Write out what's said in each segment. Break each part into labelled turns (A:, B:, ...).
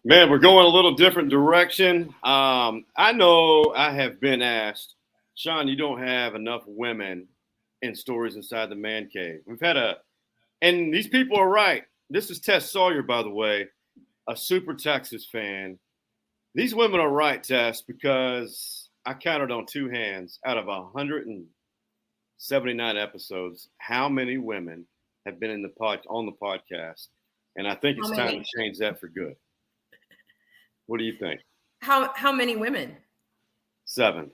A: Man, we're going a little different direction. I know I have been asked, Sean, you don't have enough women in stories inside the man cave. And these people are right. This is Tes Sawyer, by the way, a super Texas fan. These women are right, Tess, because I counted on two hands out of 179 episodes how many women have been on the podcast, and I think it's time to change that for good. What do you think?
B: How many women?
A: 7.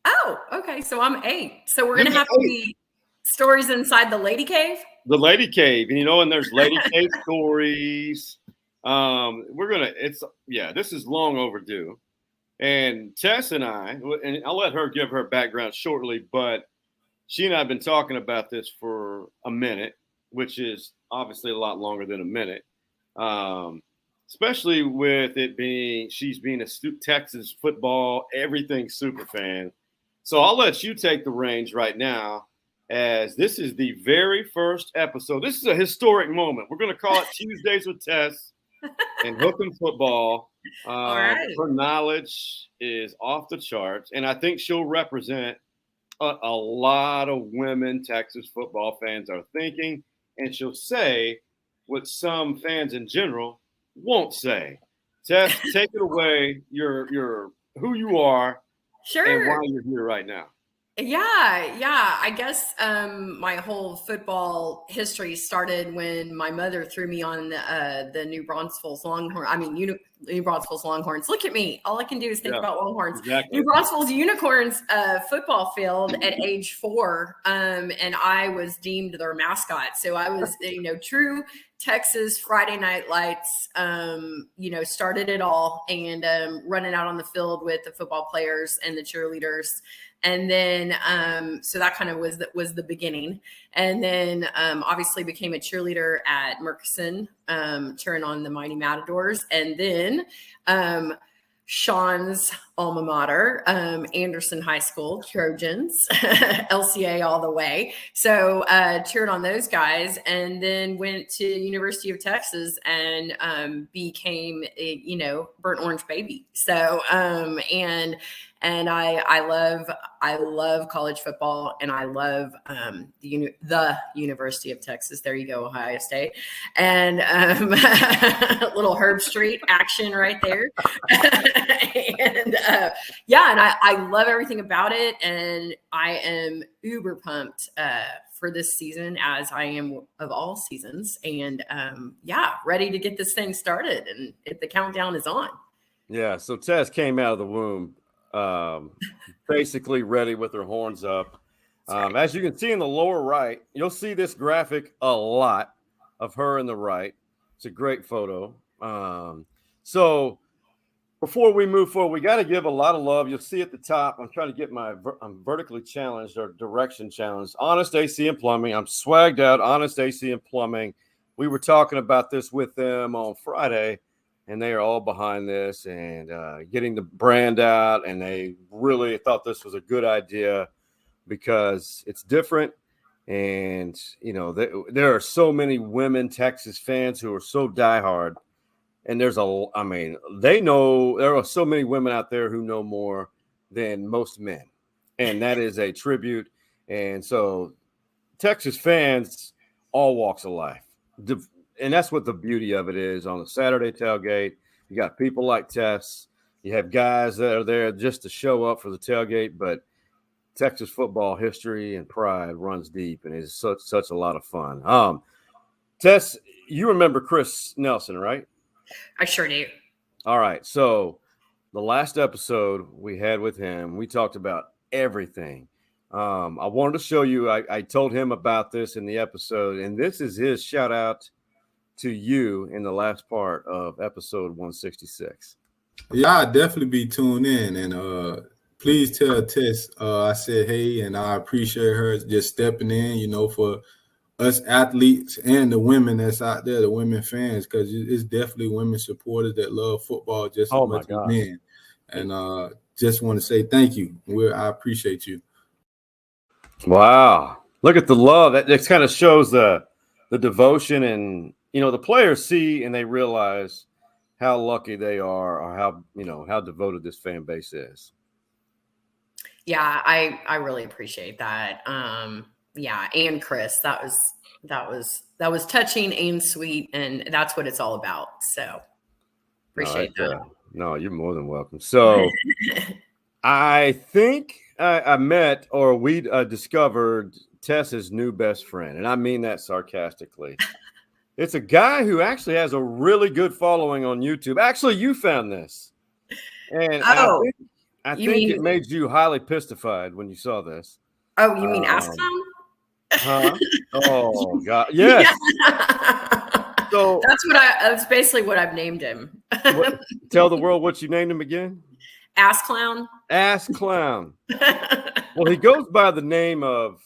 B: Oh, okay. So I'm 8. So we're gonna have to be stories inside the lady cave.
A: The lady cave, and there's lady cave stories. This is long overdue. And Tess and I'll let her give her background shortly, but she and I have been talking about this for a minute, which is obviously a lot longer than a minute. Especially with she's being a Texas football, everything super fan. So I'll let you take the reins right now, as this is the very first episode. This is a historic moment. We're going to call it Tuesdays with Tess and Hook 'em Football.
B: All right.
A: Her knowledge is off the charts, and I think she'll represent a lot of women Texas football fans are thinking, and she'll say what some fans in general won't say. Tess, take it away. You're who you are,
B: sure,
A: and why you're here right now.
B: Yeah. I guess my whole football history started when my mother threw me on the New Braunfels Longhorn. New Braunfels Longhorns. Look at me. All I can do is think about Longhorns.
A: Exactly.
B: New Braunfels Unicorns football field at age 4, and I was deemed their mascot. So I was, true Texas Friday Night Lights, started it all, and running out on the field with the football players and the cheerleaders. And then, so that kind of was the beginning. And then, obviously became a cheerleader at Murchison, cheering on the Mighty Matadors. And then, Sean's alma mater, Anderson High School Trojans, LCA all the way. So cheered on those guys, and then went to University of Texas and became a burnt orange baby. So and I love college football, and I love the University of Texas. There you go, Ohio State, and little Herb Street action right there. And and I love everything about it, and I am uber pumped for this season, as I am of all seasons, and ready to get this thing started, and the countdown is on.
C: Yeah, so Tess came out of the womb basically ready with her horns up. As you can see in the lower right, you'll see this graphic a lot of her in the right. It's a great photo. So before we move forward, we got to give a lot of love. You'll see at the top, I'm trying to get I'm vertically challenged or direction challenged. Honest AC and Plumbing. I'm swagged out. Honest AC and Plumbing. We were talking about this with them on Friday, and they are all behind this and getting the brand out. And they really thought this was a good idea because it's different. And, there are so many women Texas fans who are so diehard. And they know there are so many women out there who know more than most men. And that is a tribute. And so Texas fans, all walks of life. And that's what the beauty of it is. On the Saturday tailgate, you got people like Tess. You have guys that are there just to show up for the tailgate, but Texas football history and pride runs deep, and it's such a lot of fun. Tess, you remember Chris Nelson, right?
B: I sure do.
C: All right. So the last episode we had with him, we talked about everything. I wanted to show you, I told him about this in the episode, and this is his shout out to you in the last part of episode 166.
D: Yeah, I'll definitely be tuned in, and please tell Tess I said hey, and I appreciate her just stepping in, for us athletes and the women that's out there, the women fans, because it's definitely women supporters that love football just as much as men. And just want to say thank you. I appreciate you.
C: Wow. Look at the love. That kind of shows the devotion, and, the players see and they realize how lucky they are, or how devoted this fan base is.
B: Yeah, I really appreciate that. Yeah, and Chris, that was touching and sweet, and that's what it's all about. So appreciate that.
C: No, you're more than welcome. So I think I met, or we discovered Tess's new best friend, and I mean that sarcastically. It's a guy who actually has a really good following on YouTube. Actually, you found this, and I think it made you highly pistified when you saw this.
B: Oh, you mean Ask Clown?
C: Huh? Oh God, yes.
B: Yeah. So that's basically what I've named him.
C: Tell the world what you named him again.
B: Ask Clown.
C: Ask Clown. Well, he goes by the name of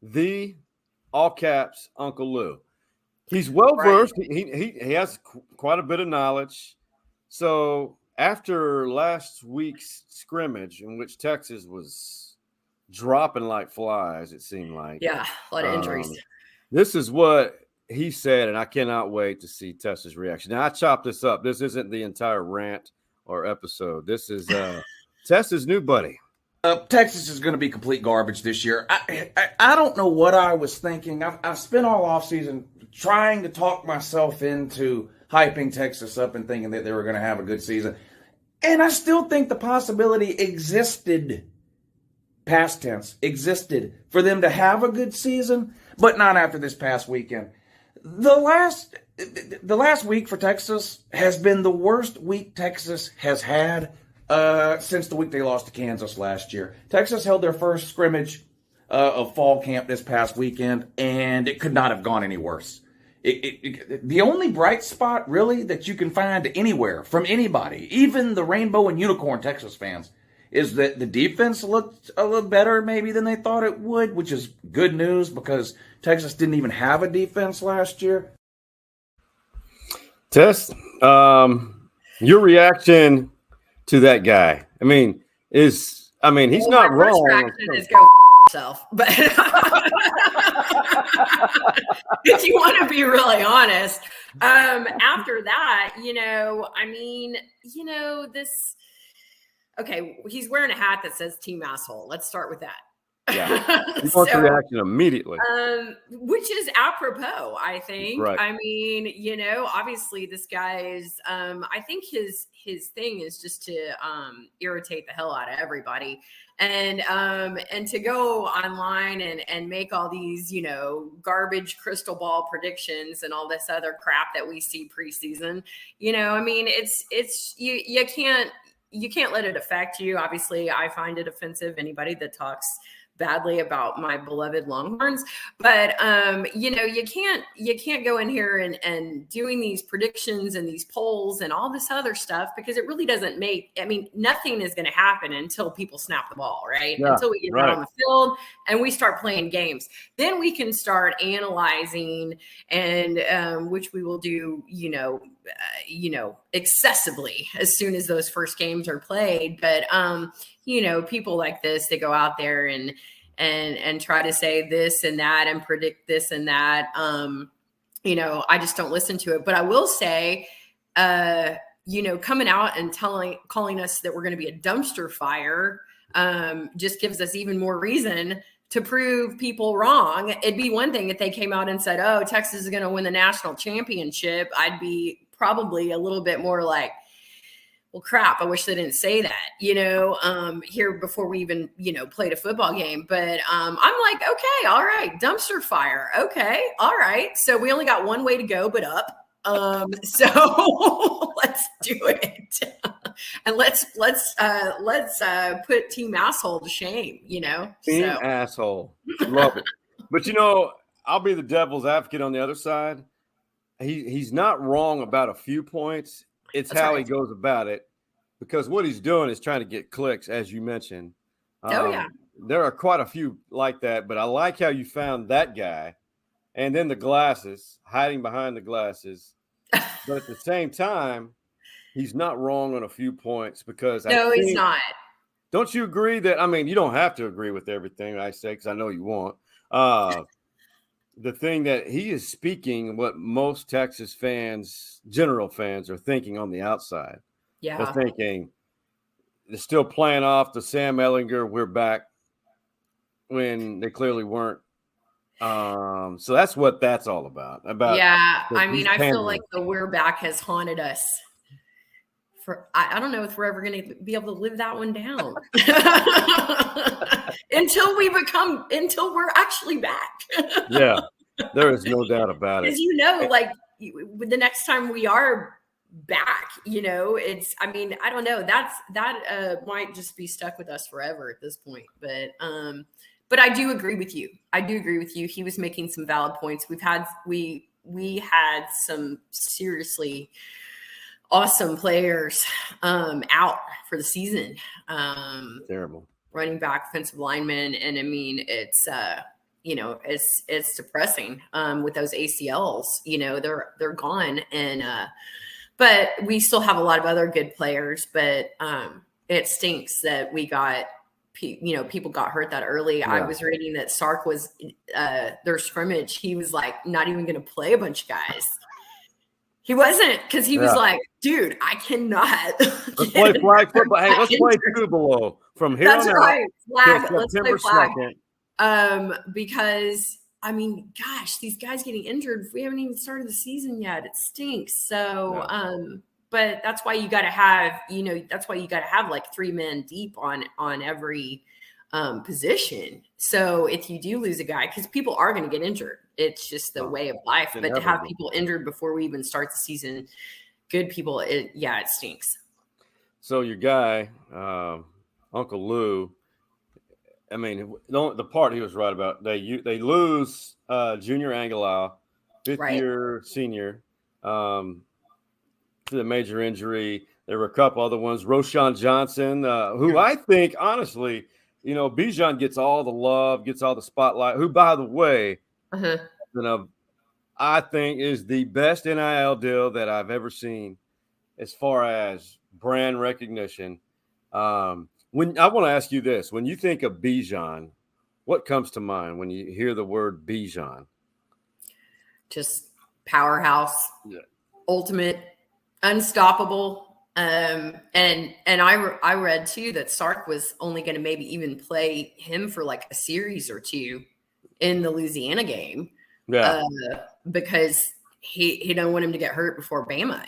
C: the all caps Uncle Lou. He's well versed. Right. He has quite a bit of knowledge. So after last week's scrimmage, in which Texas was dropping like flies, it seemed like.
B: Yeah, a lot of injuries.
C: This is what he said, and I cannot wait to see Tess's reaction. Now, I chopped this up. This isn't the entire rant or episode. This is Tess's new buddy.
E: Texas is going to be complete garbage this year. I don't know what I was thinking. I've spent all offseason trying to talk myself into hyping Texas up and thinking that they were going to have a good season. And I still think the possibility existed, past tense, existed for them to have a good season, but not after this past weekend. The last week for Texas has been the worst week Texas has had since the week they lost to Kansas last year. Texas held their first scrimmage of fall camp this past weekend, and it could not have gone any worse. The only bright spot, really, that you can find anywhere from anybody, even the Rainbow and Unicorn Texas fans, is that the defense looked a little better maybe than they thought it would, which is good news because Texas didn't even have a defense last year.
C: Tess, your reaction to that guy? I mean, he's not wrong.
B: My first reaction is go yourself, but if you want to be really honest, after that, this. Okay, he's wearing a hat that says "Team Asshole." Let's start with that.
C: Yeah, he wants a reaction immediately,
B: which is apropos, I think.
C: Right.
B: I mean, obviously this guy's. I think his thing is just to irritate the hell out of everybody, and to go online and make all these garbage crystal ball predictions and all this other crap that we see preseason. It's you can't let it affect you. Obviously, I find it offensive, anybody that talks badly about my beloved Longhorns, but you can't go in here and doing these predictions and these polls and all this other stuff, because it really doesn't nothing is going to happen until people snap the ball, right?
C: Yeah,
B: until we get out on the field and we start playing games. Then we can start analyzing, and which we will do, excessively as soon as those first games are played. But people like this, they go out there and try to say this and that and predict this and that. I just don't listen to it. But I will say, coming out and calling us that we're going to be a dumpster fire just gives us even more reason to prove people wrong. It'd be one thing if they came out and said, "Oh, Texas is going to win the national championship." I'd be probably a little bit more like, well, crap, I wish they didn't say that, here before we even, played a football game. But I'm like, okay, all right, dumpster fire. Okay, all right. So we only got one way to go, but up. So let's do it. And let's put Team Asshole to shame,
C: Team Asshole. Love it. But, I'll be the devil's advocate on the other side. He's not wrong about a few points. It's That's how right. He goes about it, because what he's doing is trying to get clicks, as you mentioned.
B: Yeah.
C: There are quite a few like that, but I like how you found that guy, and then the glasses, hiding behind the glasses. But at the same time, he's not wrong on a few points, because
B: he's not.
C: Don't you agree that? You don't have to agree with everything I say, because I know you won't. the thing that he is speaking, what most Texas fans, general fans, are thinking on the outside.
B: Yeah.
C: They're thinking they're still playing off the Sam Ehlinger, we're back, when they clearly weren't. So that's what that's all about.
B: Yeah, I mean, I feel like the "we're back" has haunted us. I don't know if we're ever going to be able to live that one down until we're actually back.
C: Yeah, there is no doubt about it.
B: Because like the next time we are back, I mean, I don't know. That might just be stuck with us forever at this point. But I do agree with you. He was making some valid points. We had some seriously awesome players out for the season.
C: Terrible.
B: Running back, offensive linemen, and I mean, it's it's depressing with those ACLs. They're gone, and but we still have a lot of other good players. But it stinks that we got. People got hurt that early. Yeah. I was reading that Sark was their scrimmage. He was like not even going to play a bunch of guys. He wasn't, because he was like, dude, I cannot.
C: Let's play flag football. Hey, let's play two below from here on out.
B: Flag. Let's play flag. 2nd. Because I mean, gosh, these guys getting injured. We haven't even started the season yet. It stinks. So, but that's why you got to have, like 3 men deep on every position. So if you do lose a guy, because people are going to get injured, it's just the way of life. But to have people injured before we even start the season, good people, it stinks. So
C: your guy, Uncle Lou, I mean, the part he was right about, they lose Junior Angelau, 5th-year senior, to the major injury. There were a couple other ones. Roschon Johnson, who I think, honestly, Bijan gets all the love, gets all the spotlight, who, by the way, I think is the best NIL deal that I've ever seen as far as brand recognition. When I want to ask you this, when you think of Bijan, what comes to mind when you hear the word Bijan?
B: Just powerhouse, ultimate, unstoppable. And I read too that Sark was only going to maybe even play him for like a series or two in the Louisiana game. Yeah. Because he don't want him to get hurt before Bama,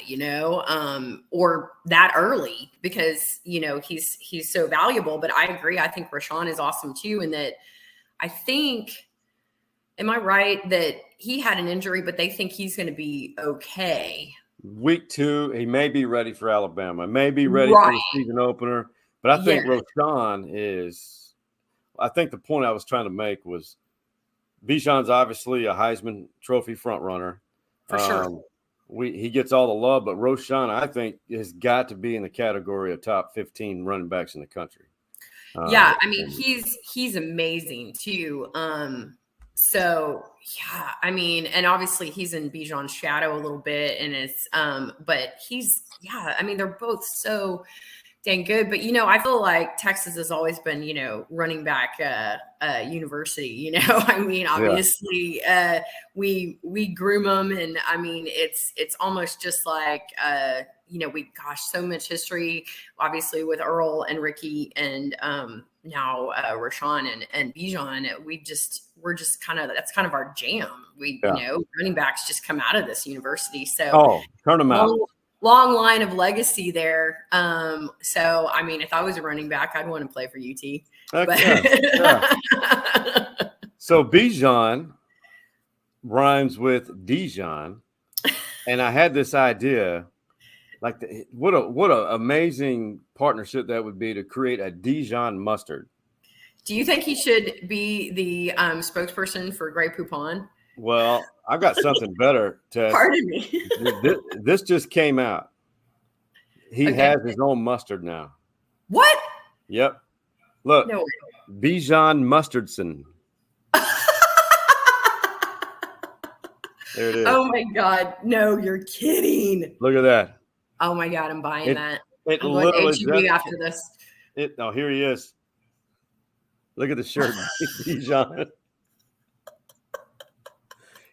B: or that early, because, he's so valuable. But I agree. I think Roschon is awesome too. And that I think, am I right that he had an injury, but they think he's going to be okay?
C: Week 2, he may be ready for Alabama, may be ready for the season opener. But I think Roschon is – I think the point I was trying to make was Bijan's obviously a Heisman Trophy front runner.
B: For sure.
C: He gets all the love, but Roschon, I think, has got to be in the category of top 15 running backs in the country.
B: I mean, he's amazing too. So yeah, I mean, and obviously he's in Bijan's shadow a little bit, and it's but I mean, they're both so dang good. But I feel like Texas has always been, running back university. I mean, obviously we groom them, and I mean, it's almost just like so much history, obviously, with Earl and Ricky, and now Roschon and Bijan. We're just kind of, that's kind of our jam. Running backs just come out of this university. So
C: turn them out.
B: Long line of legacy there. So, I mean, if I was a running back, I'd want to play for UT.
C: So Bijan rhymes with Dijon. And I had this idea, like what a amazing partnership that would be to create a Dijon mustard.
B: Do you think he should be the spokesperson for Grey Poupon?
C: Well, I've got something better.
B: Pardon me.
C: This just came out. He has his own mustard now.
B: What?
C: Yep. Look,
B: no.
C: Bijan Mustardson. There it is.
B: Oh my God! No, you're kidding.
C: Look at that.
B: Oh my God, I'm buying that.
C: I'm
B: going HEB after this.
C: Here he is. Look at the shirt, Bijan.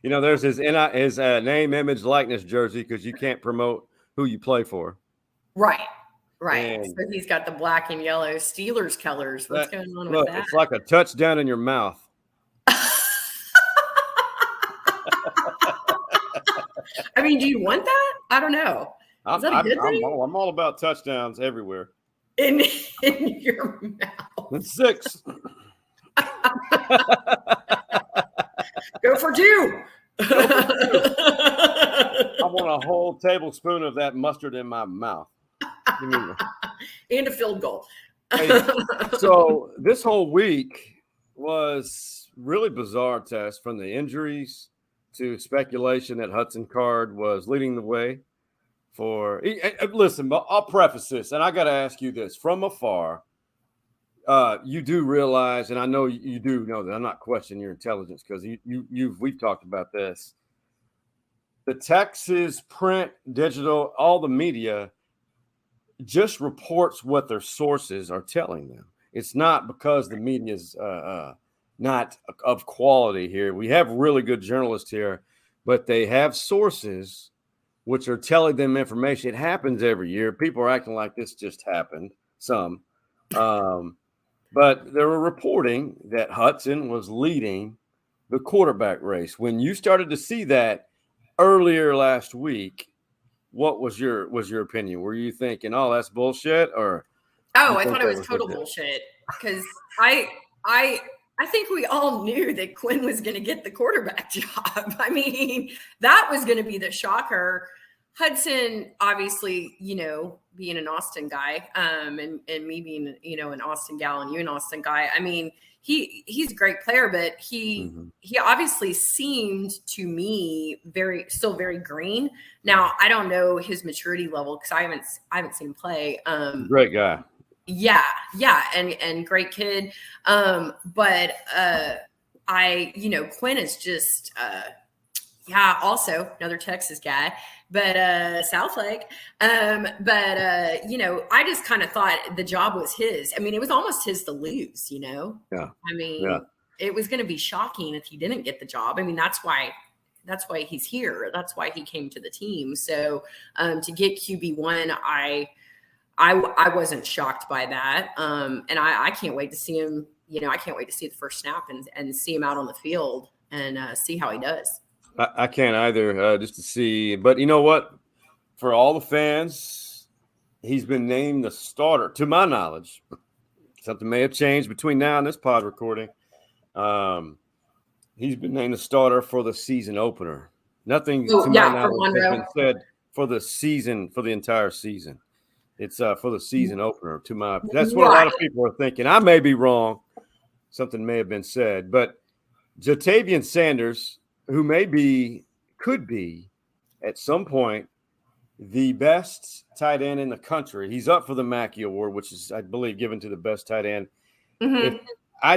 C: There's his name, image, likeness jersey because you can't promote who you play for.
B: Right.
C: And
B: so he's got the black and yellow Steelers colors. What's going on with that?
C: It's like a touchdown in your mouth.
B: I mean, do you want that? I don't know. Is that a good thing?
C: I'm all about touchdowns everywhere.
B: In your mouth.
C: That's 6.
B: Go for 2.
C: I want a whole tablespoon of that mustard in my mouth.
B: And a field goal.
C: Hey, so this whole week was really bizarre, Tess, from the injuries to speculation that Hudson Card was leading the way for. Listen, I'll preface this, and I got to ask you this from afar. You do realize, and I know you do know that I'm not questioning your intelligence because we've talked about this. The Texas print, digital, all the media just reports what their sources are telling them. It's not because the media is not of quality here. We have really good journalists here, but they have sources which are telling them information. It happens every year. People are acting like this just happened. Some. But they were reporting that Hudson was leading the quarterback race. When you started to see that earlier last week, what was your opinion? Were you thinking, "Oh, that's bullshit," or?
B: Oh, I thought it was total bullshit because I think we all knew that Quinn was going to get the quarterback job. I mean, that was going to be the shocker. Hudson, obviously, being an Austin guy, and me being, an Austin gal and you an Austin guy. I mean, he's a great player, but he obviously seemed to me still very green. Now, I don't know his maturity level because I haven't seen him play.
C: Great guy.
B: Yeah, and great kid. But Quinn is just also another Texas guy, but Southlake. I just kind of thought the job was his. I mean, it was almost his to lose, Yeah. I mean, It was going to be shocking if he didn't get the job. I mean, that's why he's here. That's why he came to the team. So to get QB1, I wasn't shocked by that. And I can't wait to see him, I can't wait to see the first snap and see him out on the field and see how he does.
C: I can't either, just to see. But you know what? For all the fans, he's been named the starter, to my knowledge. Something may have changed between now and this pod recording. He's been named the starter for the season opener. Nothing to my knowledge has been said for the season, for the entire season. It's for the season opener. That's what a lot of people are thinking. I may be wrong. Something may have been said, but Ja'Tavion Sanders, who could be at some point the best tight end in the country. He's up for the Mackey Award, which is, I believe, given to the best tight end. Mm-hmm. I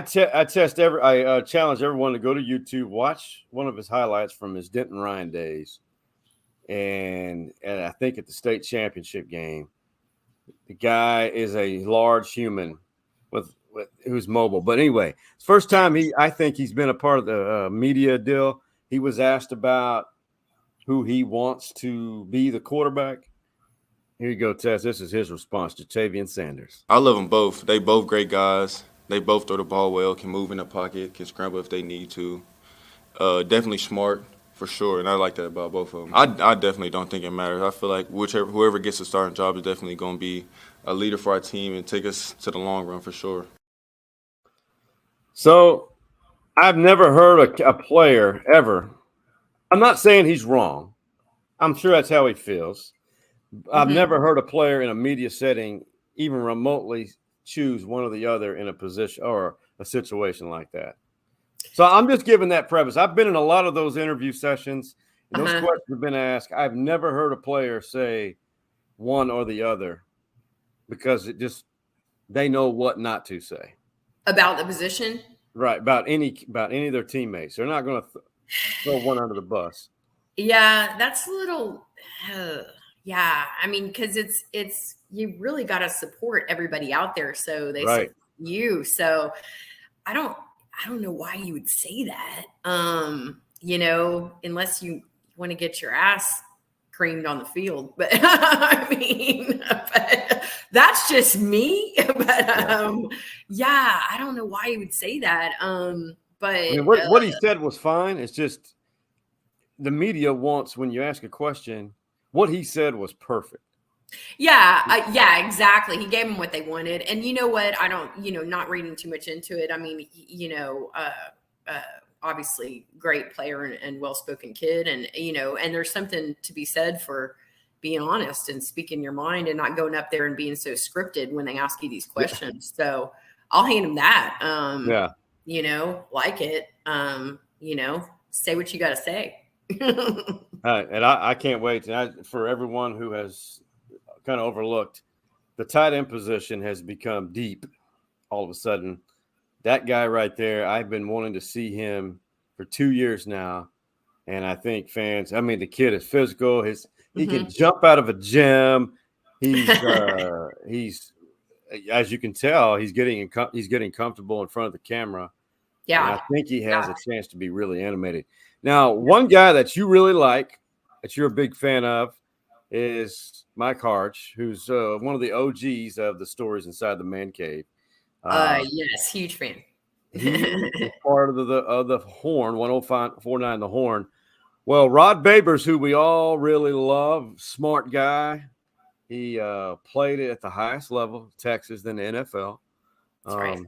C: challenge everyone to go to YouTube, watch one of his highlights from his Denton Ryan days, and I think at the state championship game. The guy is a large human who's mobile. But anyway, first time I think he's been a part of the media deal. He was asked about who he wants to be the quarterback. Here you go, Tess. This is his response to Ja'Tavion Sanders.
F: I love them both. They both great guys. They both throw the ball well, can move in the pocket, can scramble if they need to. Definitely smart, for sure, and I like that about both of them. I definitely don't think it matters. I feel like whoever gets the starting job is definitely going to be a leader for our team and take us to the long run for sure.
C: So I've never heard a player ever. I'm not saying he's wrong. I'm sure that's how he feels. I've never heard a player in a media setting even remotely choose one or the other in a position or a situation like that. So I'm just giving that preface. I've been in a lot of those interview sessions, and those questions have been asked. I've never heard a player say one or the other because they know what not to say
B: about the position.
C: Right, about any of their teammates. They're not going to throw one under the bus.
B: Yeah, that's a little. Yeah, I mean, because it's you really got to support everybody out there, so they support you. So I don't know why you would say that. unless you want to get your ass creamed on the field. But I mean, but that's just me. But I don't know why he would say that. But
C: I mean, what he said was fine. It's just the media wants, when you ask a question, what he said was perfect.
B: Yeah, exactly. He gave them what they wanted. And you know what? I don't, not reading too much into it. I mean, obviously great player and well-spoken kid. And, and there's something to be said for being honest and speaking your mind and not going up there and being so scripted when they ask you these questions. Yeah. So I'll hand him that. Like it, say what you got to say.
C: And I can't wait for everyone who has kind of overlooked the tight end position has become deep all of a sudden. That guy right there, I've been wanting to see him for 2 years now. And I think the kid is physical. He can jump out of a gym. He's as you can tell, he's getting comfortable in front of the camera. Yeah. And I think he has a chance to be really animated. Now, one guy that you really like, that you're a big fan of, is Mike Harch, who's one of the OGs of the stories inside the man cave.
B: Yes, huge fan.
C: He is part of the Horn, 105.49 The Horn. Well, Rod Babers, who we all really love, smart guy. He played at the highest level, Texas, then the NFL.
B: That's right.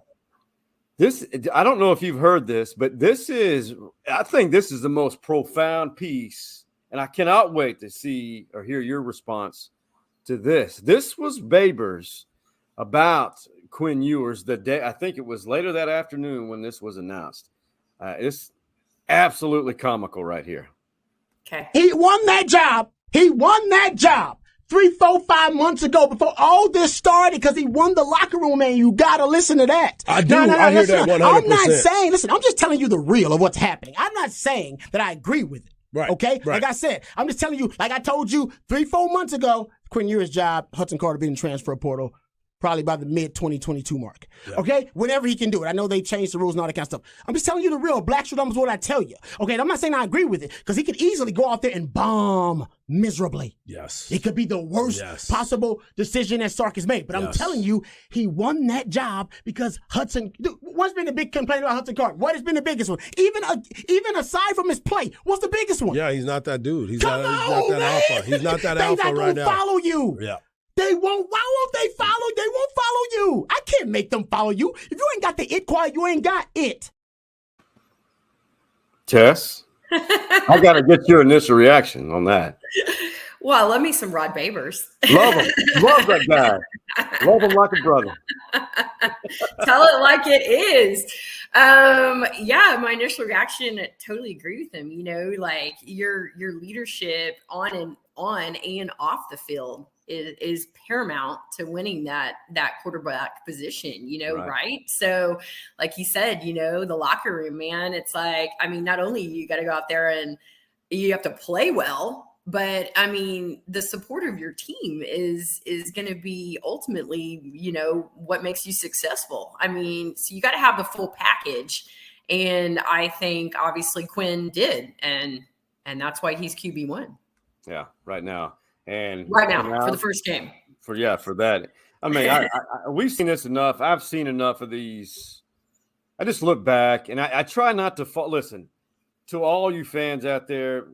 C: I don't know if you've heard this, but I think this is the most profound piece, and I cannot wait to see or hear your response to this. This was Babers about Quinn Ewers the day, I think it was later that afternoon when this was announced. It's absolutely comical right here.
B: Okay.
G: He won that job. 3, 4, 5 months ago before all this started because he won the locker room, man. You got to listen to that.
H: I do. I hear that 100%.
G: I'm not saying, listen, I'm just telling you the real of what's happening. I'm not saying that I agree with it.
H: Right.
G: Okay?
H: Right.
G: Like I said, I'm just telling you, like I told you 3, 4 months ago, Quinn Ewers' job, Hudson Carter being in the transfer portal, probably by the mid-2022 mark. Yeah. Okay? Whenever he can do it. I know they changed the rules and all that kind of stuff. I'm just telling you the real. Black Shoe Numbers, what I tell you. Okay? And I'm not saying I agree with it because he could easily go out there and bomb miserably.
H: Yes.
G: It could be the worst possible decision that Sark has made. But I'm telling you, he won that job because Hudson. What's been the big complaint about Hudson Carter? What has been the biggest one? Even aside from his play, what's the biggest one?
H: Yeah, he's not that dude. He's not that alpha. He's not that alpha right now.
G: They not gonna follow you.
H: Yeah.
G: They won't. Why won't they follow? They won't follow you. I can't make them follow you. If you ain't got the it quiet, you ain't got it.
C: Tess, I got to get your initial reaction on that.
B: Well, I love me some Rod Babers.
C: Love him. Love that guy. Love him like a brother.
B: Tell it like it is. My initial reaction, I totally agree with him. Like your leadership on and off the field is paramount to winning that quarterback position, right? So like he said, the locker room, man, it's like, I mean, not only you got to go out there and you have to play well, but I mean, the support of your team is going to be ultimately, what makes you successful. I mean, so you got to have the full package. And I think obviously Quinn did. And that's why he's QB1.
C: Yeah, right now. And
B: right now for the first game.
C: For that. I mean, we've seen this enough. I've seen enough of these. I just look back and I try not to listen to all you fans out there,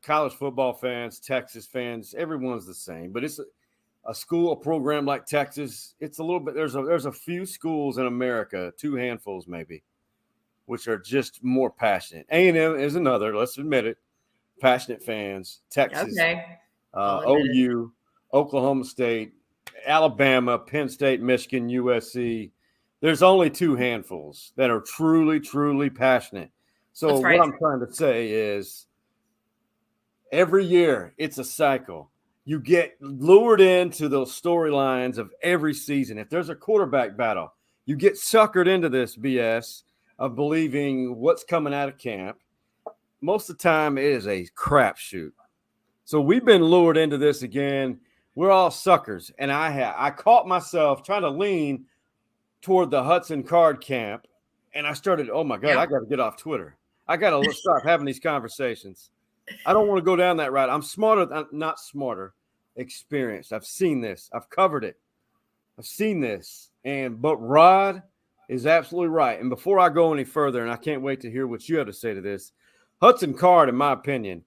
C: college football fans, Texas fans, everyone's the same. But it's a program like Texas. It's a little bit. There's a few schools in America, 2 handfuls maybe, which are just more passionate. A&M is another. Let's admit it. Passionate fans. Texas.
B: Okay.
C: OU, Oklahoma State, Alabama, Penn State, Michigan, USC. There's only 2 handfuls that are truly, truly passionate. So what I'm trying to say is every year it's a cycle. You get lured into those storylines of every season. If there's a quarterback battle, you get suckered into this BS of believing what's coming out of camp. Most of the time it is a crapshoot. So we've been lured into this again. We're all suckers. And I caught myself trying to lean toward the Hudson Card camp. And I started, oh, my God, I got to get off Twitter. I got to stop having these conversations. I don't want to go down that route. I'm smarter, not smarter, experienced. I've seen this. I've covered it. I've seen this. But Rod is absolutely right. And before I go any further, and I can't wait to hear what you have to say to this, Hudson Card, in my opinion,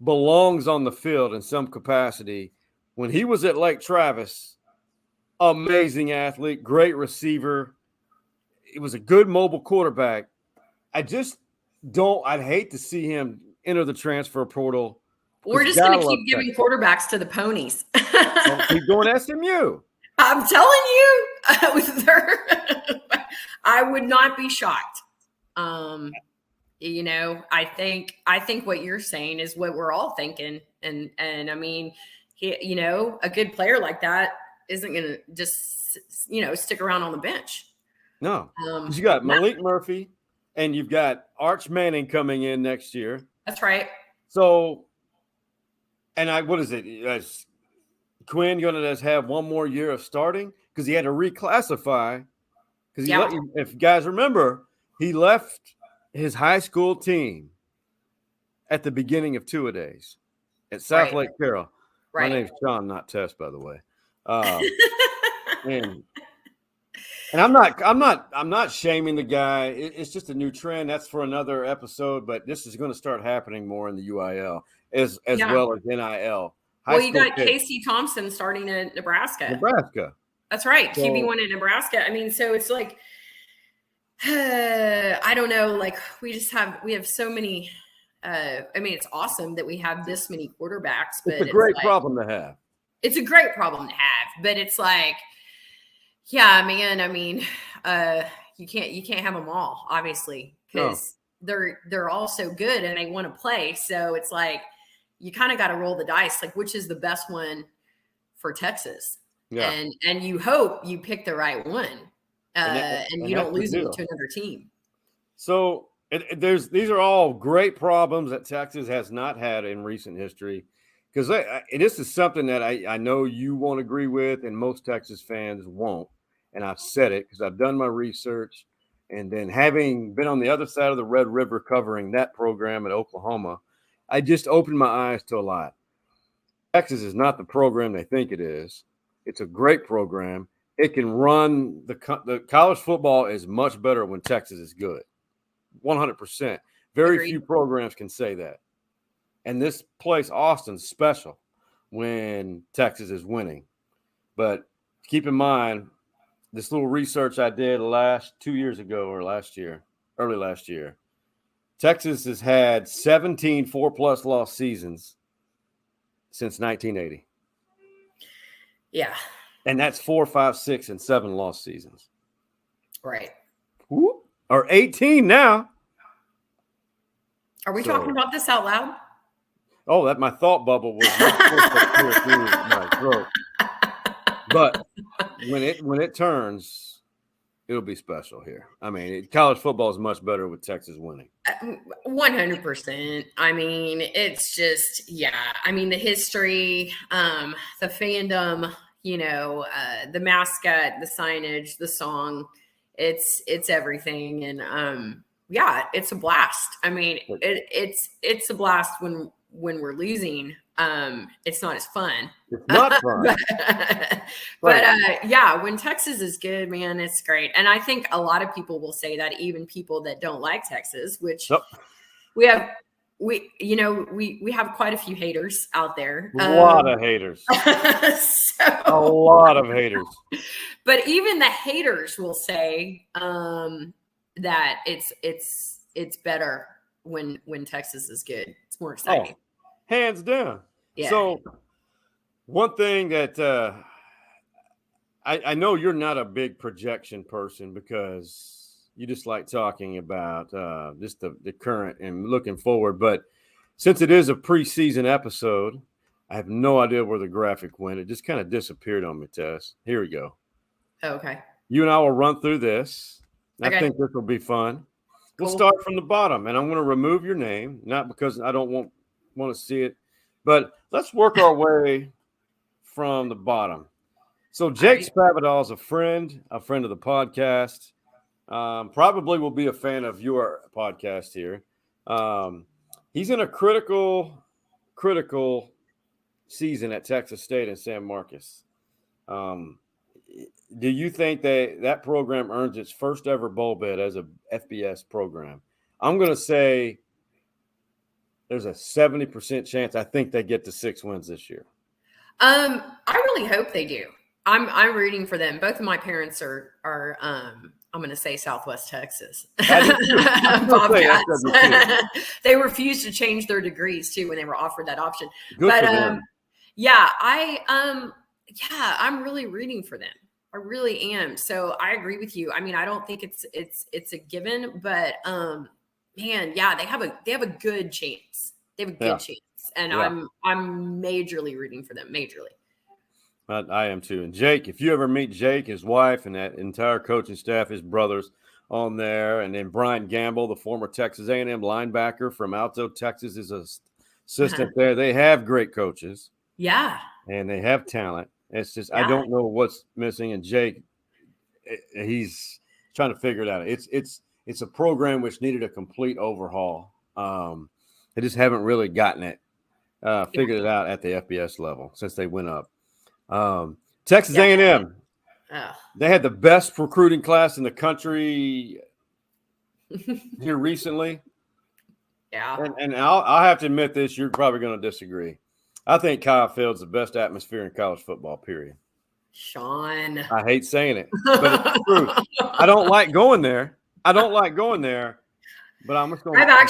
C: belongs on the field in some capacity. When he was at Lake Travis, amazing athlete, great receiver. He was a good mobile quarterback. I'd hate to see him enter the transfer portal.
B: We're just going to keep giving quarterbacks to the ponies.
C: Don't keep going SMU.
B: I'm telling you, I would not be shocked. You know, I think what you're saying is what we're all thinking. And I mean, you know, a good player like that isn't going to just, you know, stick around on the bench.
C: No. You got Malik Murphy and you've got Arch Manning coming in next year.
B: That's right.
C: So, and what is it? Is Quinn going to just have one more year of starting? Because he had to reclassify. Because if you guys remember, he left his high school team at the beginning of two-a-days at South Lake Carroll. Right. My name's Sean, not Tess, by the way. And I'm not shaming the guy. It's just a new trend. That's for another episode. But this is going to start happening more in the UIL as well as NIL.
B: Well, you got Casey Thompson starting in Nebraska. That's right. So, QB1 in Nebraska. I mean, so it's like, I don't know. Like we have so many. I mean, it's awesome that we have this many quarterbacks. But
C: it's a great problem to have.
B: It's a great problem to have, but it's like, yeah, man. I mean, you can't have them all, obviously, because they're all so good and they want to play. So it's like you kind of got to roll the dice, like which is the best one for Texas. Yeah. And you hope you pick the right one, and you don't lose them to another team.
C: So these are all great problems that Texas has not had in recent history, because this is something that I know you won't agree with, and most Texas fans won't. And I've said it because I've done my research, and then having been on the other side of the Red River covering that program at Oklahoma, I just opened my eyes to a lot. Texas is not the program they think it is. It's a great program. It can run the college football is much better when Texas is good. 100%. Very few programs can say that. And this place, Austin's special when Texas is winning. But keep in mind, this little research I did early last year, Texas has had 17 4+ loss seasons since 1980.
B: Yeah.
C: And that's 4, 5, 6, and 7 loss seasons.
B: Right.
C: Ooh, or 18 now.
B: Are we talking about this out loud?
C: Oh, that my thought bubble was my throat. But when it turns, it'll be special here. I mean, college football is much better with Texas winning.
B: 100%. I mean, it's just, yeah. I mean, the history, the fandom, you know, the mascot, the signage, the song, it's everything. And yeah, it's a blast. I mean, it's a blast when we're losing. It's not as fun.
C: It's not fun.
B: but yeah, when Texas is good, man, it's great. And I think a lot of people will say that, even people that don't like Texas, which we have quite a few haters out there.
C: A lot of haters. A lot of haters.
B: But even the haters will say that it's better when Texas is good. It's more exciting.
C: Hands down.
B: Yeah.
C: So one thing that I know you're not a big projection person, because you just like talking about just the current and looking forward. But since it is a preseason episode, I have no idea where the graphic went. It just kind of disappeared on me, Tess. Here we go.
B: Okay.
C: You and I will run through this.
B: Okay.
C: I think this will be fun.
B: Cool.
C: We'll start from the bottom, and I'm going to remove your name, not because I don't want to see it, but let's work our way from the bottom. So Jake Spavidal is a friend of the podcast. probably will be a fan of your podcast here. He's in a critical season at Texas State and San Marcos. Do you think that program earns its first ever bowl bid as a FBS program? I'm going to say there's a 70% chance. I think they get to 6 wins this year.
B: I really hope they do. I'm rooting for them. Both of my parents are I'm going to say Southwest Texas. Bobcats. They refused to change their degrees too when they were offered that option.
C: Good
B: but
C: for them.
B: I'm really rooting for them. I really am. So I agree with you. I mean, I don't think it's a given, but man, yeah, they have a good chance. They have a good chance, and I'm majorly rooting for them. Majorly.
C: I am too. And Jake, if you ever meet Jake, his wife, and that entire coaching staff, his brothers on there, and then Brian Gamble, the former Texas A&M linebacker from Alto, Texas, is an assistant there. They have great coaches.
B: Yeah.
C: And they have talent. It's just I don't know what's missing. And Jake, he's trying to figure it out. It's a program which needed a complete overhaul. They just haven't really gotten it figured it out at the FBS level since they went up. Texas A&M, they had the best recruiting class in the country here recently.
B: Yeah.
C: And I'll have to admit this, you're probably going to disagree. I think Kyle Field's the best atmosphere in college football, period.
B: Sean.
C: I hate saying it, but it's true. I don't like going there. But I'm just going.
B: I have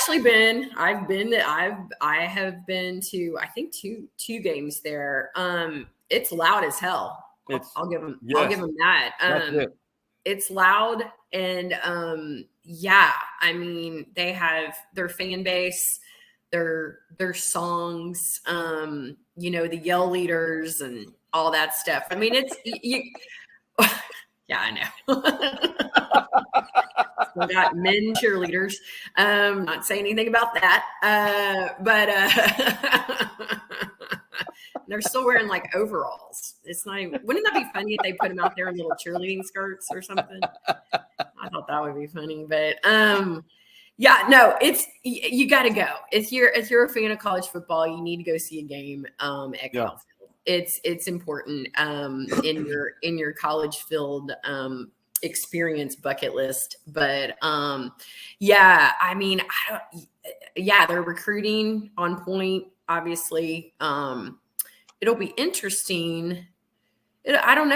B: been to I think two games there. It's loud as hell. I'll give them that.
C: That's it.
B: It's loud, and I mean, they have their fan base, their songs, the yell leaders and all that stuff. I mean, it's I know. We got men cheerleaders. Not saying anything about that, but they're still wearing like overalls. It's not even, wouldn't that be funny if they put them out there in little cheerleading skirts or something? I thought that would be funny, but it's you got to go. If you're a fan of college football, you need to go see a game at Kyle Field. It's important in your college field experience bucket list. But I mean, they're recruiting on point, obviously. It'll be interesting. I don't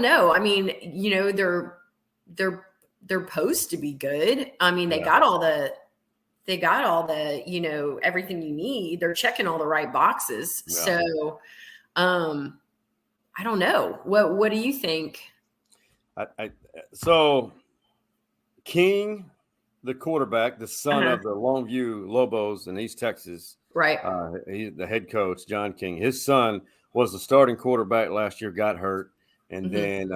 B: know. I mean, they're supposed to be good. I mean, they got all the everything you need. They're checking all the right boxes. Yeah. So I don't know. What do you think?
C: So King, the quarterback, the son of the Longview Lobos in East Texas,
B: right?
C: He's the head coach, John King. His son was the starting quarterback last year, got hurt, and then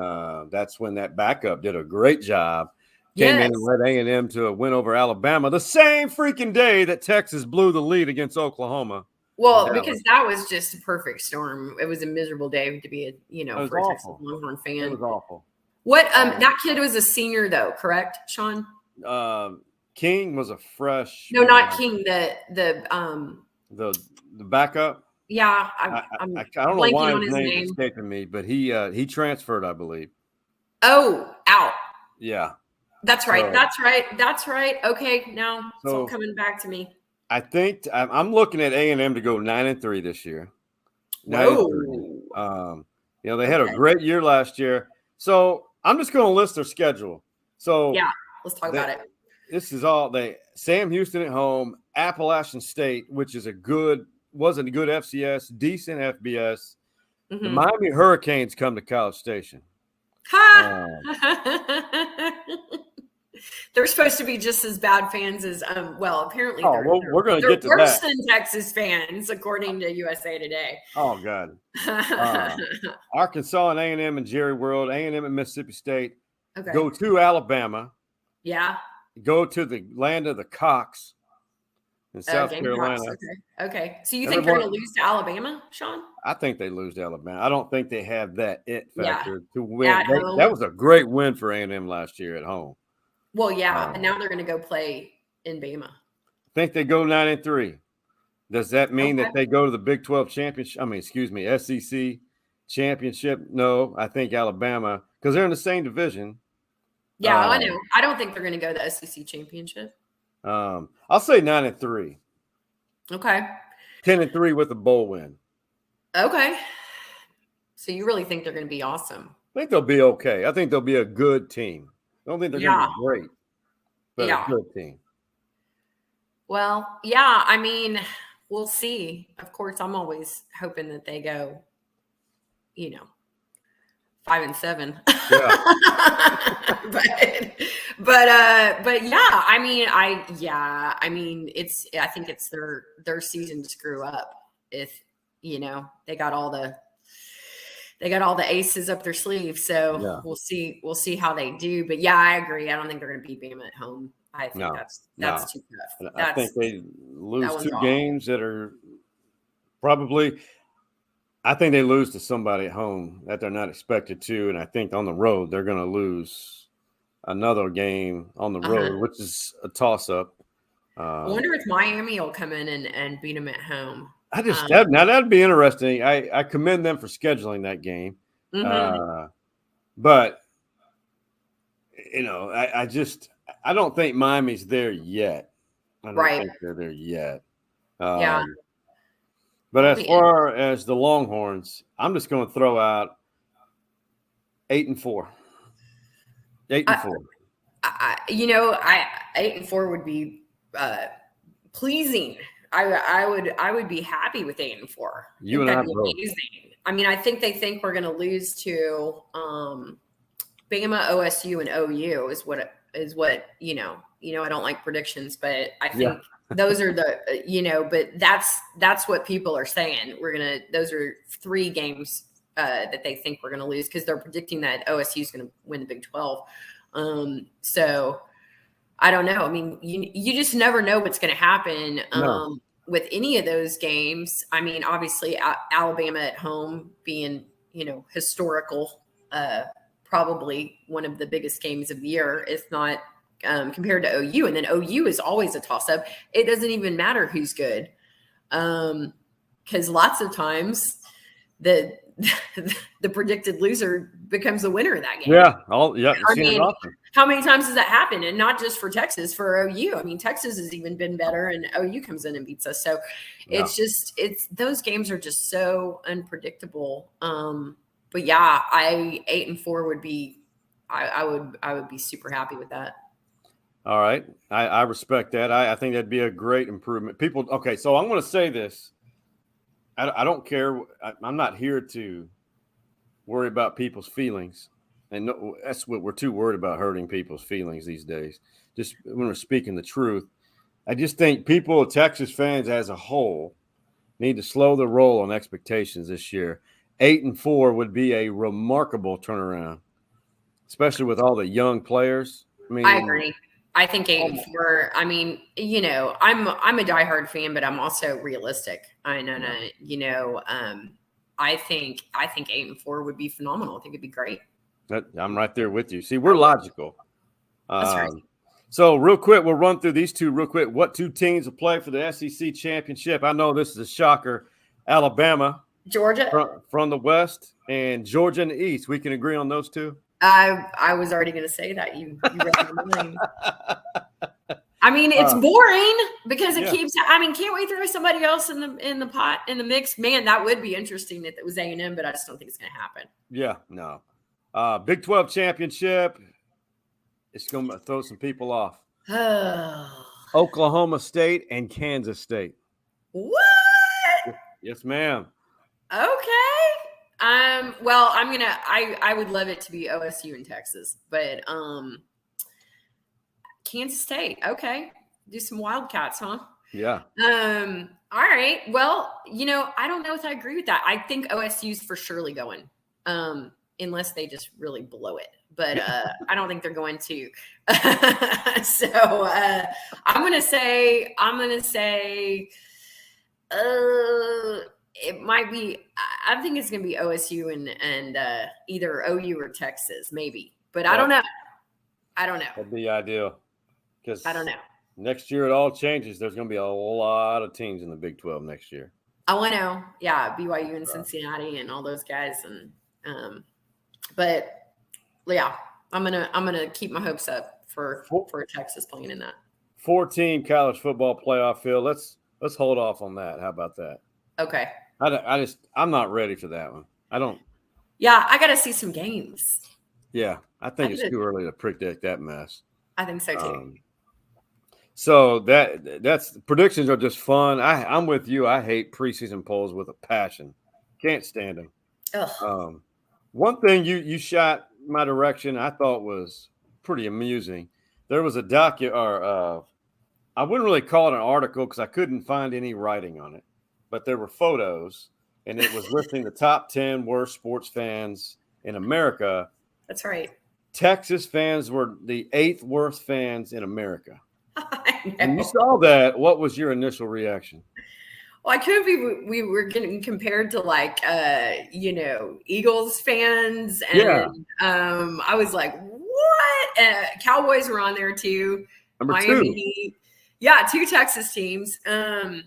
C: that's when that backup did a great job. Came in and led A&M to a win over Alabama the same freaking day that Texas blew the lead against Oklahoma.
B: Well, because that was just a perfect storm. It was a miserable day to be for a Texas Longhorn fan.
C: It was awful.
B: What that kid was a senior though, correct, Sean?
C: King was a fresh.
B: No, not King. The
C: backup.
B: Yeah,
C: I don't know why his name is escaping me, but he transferred, I believe.
B: Oh, out.
C: Yeah.
B: That's right. So, that's right. Okay, now it's all coming back to me.
C: I think I'm looking at A&M to go 9-3 this year.
B: Whoa.
C: They had a great year last year. So I'm just going to list their schedule. So
B: yeah, let's talk about it.
C: This is all Sam Houston at home, Appalachian State, which is wasn't a good FCS, decent FBS. The Miami Hurricanes come to College Station.
B: They're supposed to be just as bad fans as apparently
C: we're going to get to that.
B: They're worse than Texas fans, according to USA Today.
C: Oh God. Arkansas and A&M and Jerry World, A&M and Mississippi State.
B: Okay.
C: Go to Alabama.
B: Yeah.
C: Go to the land of the Cox in South Carolina.
B: Okay. So you think they're going to lose to Alabama, Sean?
C: I think they lose to Alabama. I don't think they have that it factor to win.
B: That
C: was a great win for A&M last year at home.
B: Well, yeah, and now they're going to go play in Bama.
C: Think they go 9-3. Does that mean that they go to the Big 12 championship? SEC championship? No, I think Alabama, because they're in the same division.
B: Yeah, I know. I don't think they're going to go to the SEC championship.
C: I'll say 9-3.
B: Okay.
C: 10-3 with a bowl win.
B: Okay. So you really think they're going to be awesome?
C: I think they'll be okay. I think they'll be a good team. I don't think they're going to be great, but a good team.
B: Well, yeah, I mean, we'll see. Of course, I'm always hoping that they go, 5-7.
C: Yeah.
B: but yeah, I think it's their season to screw up if, they got all the aces up their sleeve. So
C: yeah.
B: We'll see how they do. But yeah, I agree. I don't think they're going to beat Bama at home. I think that's too tough.
C: I think they lose 2 games that are probably. I think they lose to somebody at home that they're not expected to, and I think on the road they're going to lose another game on the road, which is a toss-up.
B: I wonder if Miami will come in and beat them at home.
C: That'd be interesting. I commend them for scheduling that game, but I don't think Miami's there yet. I don't think they're there yet.
B: Yeah.
C: But as far as the Longhorns, I'm just going to throw out 8-4. 8-4.
B: 8-4 would be pleasing. I would be happy with 8-4.
C: You and I both.
B: Amazing. I mean, I think they think we're going to lose to Bama, OSU, and OU is what I don't like predictions, but I think those are but that's what people are saying. Those are 3 games that they think we're going to lose because they're predicting that OSU is going to win the Big 12. So I don't know. I mean, you just never know what's going to happen with any of those games. I mean, obviously Alabama at home being, historical, probably one of the biggest games of the year, if not compared to OU. And then OU is always a toss-up. It doesn't even matter who's good. Because lots of times the predicted loser becomes the winner of that game.
C: Yeah.
B: I mean, how many times has that happened? And not just for Texas, for OU. I mean, Texas has even been better and OU comes in and beats us. So it's those games are just so unpredictable. But yeah, 8-4 would be, I would be super happy with that.
C: All right. I respect that. I think that'd be a great improvement. Okay, so I'm going to say this. I don't care. I'm not here to worry about people's feelings. And no, that's what we're too worried about, hurting people's feelings these days. Just when we're speaking the truth. I just think people, Texas fans as a whole, need to slow the roll on expectations this year. 8-4 would be a remarkable turnaround, especially with all the young players.
B: I agree. I think 8-4. I mean, I'm a diehard fan, but I'm also realistic. I think 8-4 would be phenomenal. I think it'd be great.
C: I'm right there with you. See, we're logical.
B: That's right.
C: So real quick, we'll run through these 2 real quick. What 2 teams will play for the SEC championship? I know this is a shocker. Alabama,
B: Georgia
C: from the West, and Georgia in the East. We can agree on those 2.
B: I was already going to say that. You read my mind. I mean, it's boring because it keeps. I mean, can't we throw somebody else in the pot in the mix? Man, that would be interesting if it was A&M, but I just don't think it's going to happen.
C: Yeah, no. Big 12 championship. It's going to throw some people off. Oklahoma State and Kansas State.
B: What?
C: Yes, ma'am.
B: Okay. Well, I would love it to be OSU in Texas, but Kansas State. Okay. Do some Wildcats, huh?
C: Yeah.
B: All right. Well, I don't know if I agree with that. I think OSU's for surely going, unless they just really blow it. But I don't think they're going to. So I'm gonna say it might be. I think it's gonna be OSU and either OU or Texas, maybe. But I don't know. I don't know.
C: That'd be ideal. Because
B: I don't know.
C: next year it all changes. There's going to be a lot of teams in the Big 12 next year.
B: Oh, I know. Yeah, BYU and Cincinnati and all those guys. And but yeah, I'm gonna keep my hopes up for Texas playing in that
C: 4-team college football playoff field. Let's hold off on that. How about that?
B: Okay.
C: I'm not ready for that one. I don't.
B: Yeah, I got to see some games.
C: Yeah, I think it's too early to predict that mess.
B: I think so too.
C: So that's predictions are just fun. I'm with you. I hate preseason polls with a passion. Can't stand them.
B: Ugh.
C: One thing you shot my direction I thought was pretty amusing. There was a I wouldn't really call it an article because I couldn't find any writing on it, but there were photos, and it was listing the top 10 worst sports fans in America.
B: That's right.
C: Texas fans were the 8th worst fans in America. And you saw that. What was your initial reaction?
B: Well, I couldn't be. We were getting compared to like, Eagles fans, and I was like, "What?" Cowboys were on there too.
C: Number
B: Miami
C: 2.
B: Heat. Yeah, 2 Texas teams. In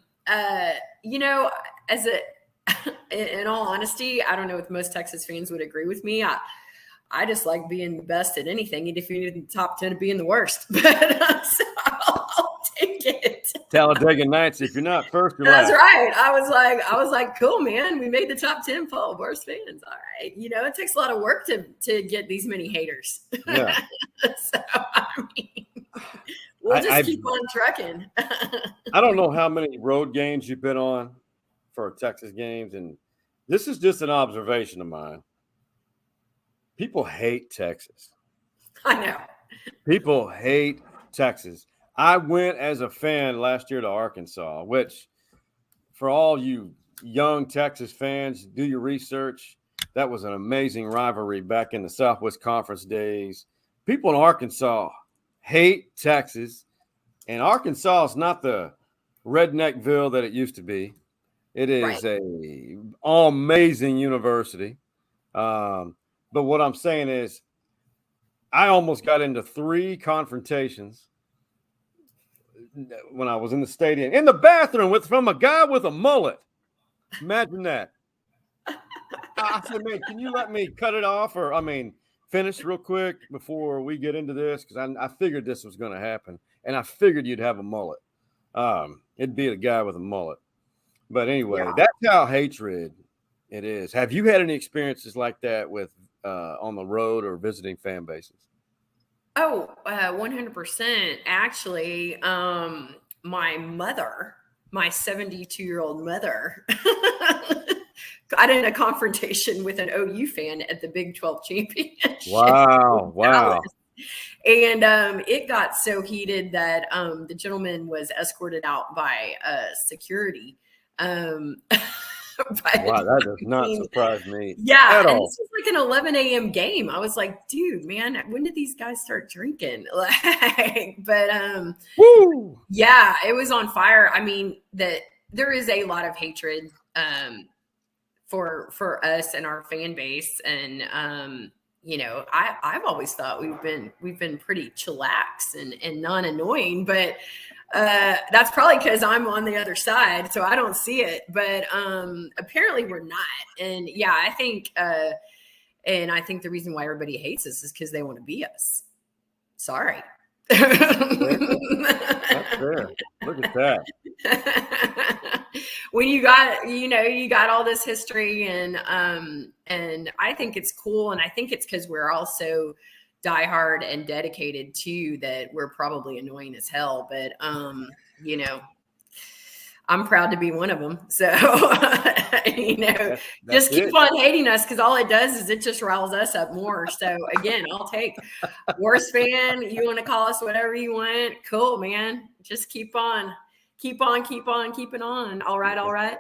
B: all honesty, I don't know if most Texas fans would agree with me. I just like being the best at anything, and if you're in the top 10 of being the worst. But so I'll take it.
C: Talladega Nights. If you're not first, you're
B: That's
C: last.
B: right. I was like, cool, man. We made the top 10 poll. Worst fans. All right. It takes a lot of work to get these many haters.
C: Yeah.
B: So I mean, we'll just keep on trucking.
C: I don't know how many road games you've been on for Texas games, and this is just an observation of mine. People hate Texas.
B: I know.
C: People hate Texas. I went as a fan last year to Arkansas, which for all you young Texas fans, do your research. That was an amazing rivalry back in the Southwest Conference days. People in Arkansas hate Texas, and Arkansas is not the redneckville that it used to be. It is an amazing university. But what I'm saying is I almost got into 3 confrontations when I was in the stadium, in the bathroom from a guy with a mullet. Imagine that. I said, man, can you let me cut it off finish real quick before we get into this? Because I figured this was going to happen, and I figured you'd have a mullet. It'd be a guy with a mullet. But anyway, That's how hatred it is. Have you had any experiences like that with on the road or visiting fan bases?
B: Oh, 100%. Actually, my mother, my 72-year-old mother, got in a confrontation with an OU fan at the Big 12 championship.
C: Wow.
B: And it got so heated that the gentleman was escorted out by security.
C: Wow, that does not surprise me.
B: Yeah,
C: at all.
B: This was like an 11 a.m. game. I was like, dude, man, when did these guys start drinking?
C: Woo!
B: Yeah, it was on fire. I mean, there is a lot of hatred for us and our fan base, and I've always thought we've been pretty chillax and non-annoying, but that's probably because I'm on the other side, so I don't see it. But apparently we're not. And yeah, I think the reason why everybody hates us is because they want to be us. Sorry.
C: That's fair. Look at that.
B: When you got all this history, and I think it's cool, and I think it's because we're all so diehard and dedicated to that we're probably annoying as hell, but I'm proud to be one of them. So just keep on hating us, because all it does is it just riles us up more. So again, I'll take worst fan. You want to call us whatever you want, cool, man. Just keep on keeping on. All right.
C: All right.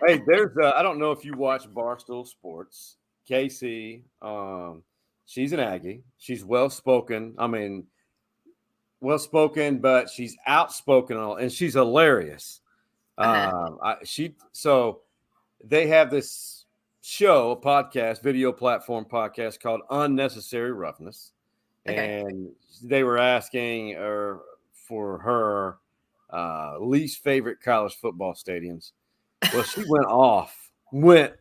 C: Hey, there's I don't know if you watch Barstool Sports. Casey, she's an Aggie. She's well-spoken. But she's outspoken, and she's hilarious. So they have this show, a podcast, video platform podcast called Unnecessary Roughness.
B: Okay.
C: And they were asking for her least favorite college football stadiums. Well, she went